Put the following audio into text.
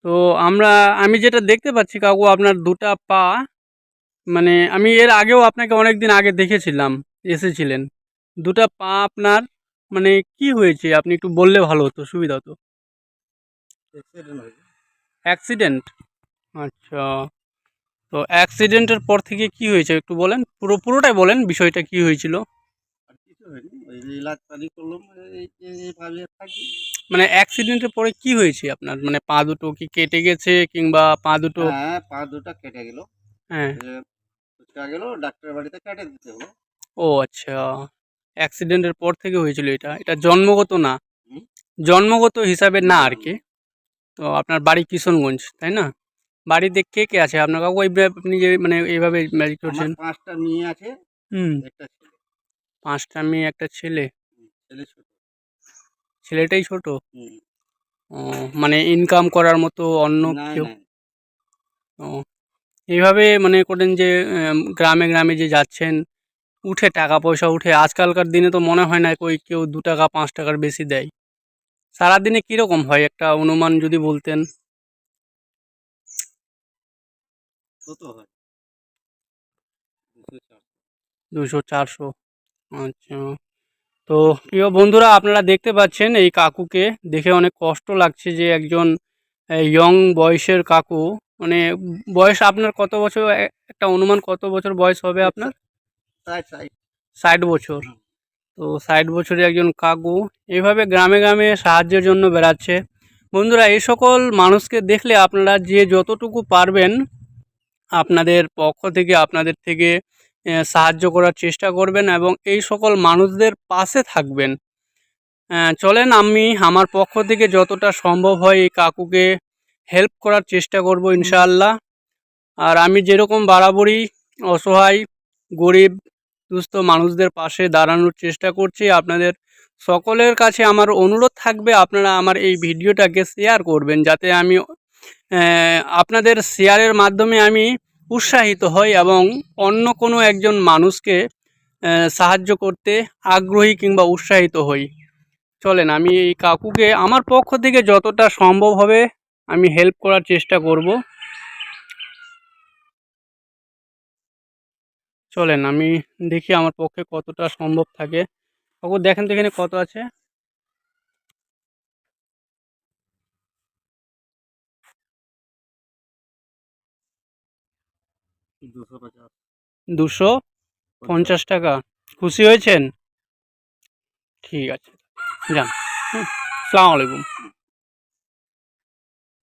তো আমি যেটা দেখতে পাচ্ছি কাকু, আপনার দুটা পা, মানে আমি এর আগেও আপনাকে অনেকদিন আগে দেখেছিলাম, এসেছিলেন। দুটা পা আপনার, মানে কি হয়েছে আপনি একটু বললে ভালো হতো, সুবিধা হতো। অ্যাক্সিডেন্ট? আচ্ছা। তো অ্যাক্সিডেন্টের পর থেকে কি হয়েছে একটু বলেন, পুরোটাই বলেন বিষয়টা কি হয়েছিল। মানে অ্যাক্সিডেন্টের পরে কি হয়েছে আপনার, মানে পা দুটো কি কেটে গেছে কিংবা পা দুটো? হ্যাঁ, পা দুটো কেটে গেল। হ্যাঁ। গেল ডাক্তারের বাড়িতে কেটে দিতে হলো। ও আচ্ছা, অ্যাক্সিডেন্টের পর থেকে হয়েছিল এটা, এটা জন্মগত না, হুম? জন্মগত হিসাবে না না, আর কি। তো আপনার বাড়ি কিশোরগঞ্জ, তাই না? বাড়িতে কে কে আছে আপনার কাকু? আপনি যে মানে এইভাবে ম্যারেজ আমার করছেন। 5টা মেয়ে আছে, হুম। একটা ছেলে। 5টা মেয়ে, একটা ছেলে। ছেলে ছোট। ছেলেটাই ছোট? হুম। ও, মানে ইনকাম করার মতো অন্য না, কেউ? না। ও, এইভাবে মনে করেন যে গ্রামে গ্রামে যে যাচ্ছেন, উঠে টাকা পয়সা উঠে, আজকালকার দিনে তো মনে হয় না কই কেউ 2 টাকা 5 টাকার বেশি দেয়। সারাদিনে কিরকম হয় একটা অনুমান যদি বলতেন। কত হয়? 200-400। 200-400? আচ্ছা। তো প্রিয় বন্ধুরা, আপনারা দেখতে পাচ্ছেন এই কাকুকে, দেখে অনেক কষ্ট লাগছে যে একজন ইয়ং বয়সের কাকু, মানে বয়স আপনার কত বছর, একটা অনুমান কত বছর বয়স হবে আপনার? 60। 60 বছর? তো 60 বছরের একজন কাকু এইভাবে গ্রামে গ্রামে সাহায্যের জন্য বেড়াচ্ছে। বন্ধুরা, এই সকল মানুষকে দেখলে আপনারা যে যতটুকু পারবেন আপনাদের পক্ষ থেকে, আপনাদের থেকে সাহায্য করার চেষ্টা করবেন এবং এই সকল মানুষদের পাশে থাকবেন। চলেন, আমি আমার পক্ষ থেকে যতটা সম্ভব হয় এই কাকুকে হেল্প করার চেষ্টা করব ইনশাআল্লাহ। আর আমি যেরকম বরাবরই অসহায়, গরিব, দুস্থ মানুষদের পাশে দাঁড়ানোর চেষ্টা করছি, আপনাদের সকলের কাছে আমার অনুরোধ থাকবে আপনারা আমার এই ভিডিওটাকে শেয়ার করবেন, যাতে আমি আপনাদের শেয়ারের মাধ্যমে আমি উৎসাহিত হই এবং অন্য কোনো একজন মানুষকে সাহায্য করতে আগ্রহী কিংবা উৎসাহিত হই। চলেন, আমি এই কাকুকে আমার পক্ষ থেকে যতটা সম্ভব হবে আমি হেল্প করার চেষ্টা করব। চলেন, আমি দেখি আমার পক্ষে কতটা সম্ভব থাকে। কাকু দেখেন তো এখানে কত আছে। 250। 250 টাকা? খুশি হয়েছেন? ঠিক আছে, যান। হুম। আসসালামু আলাইকুম।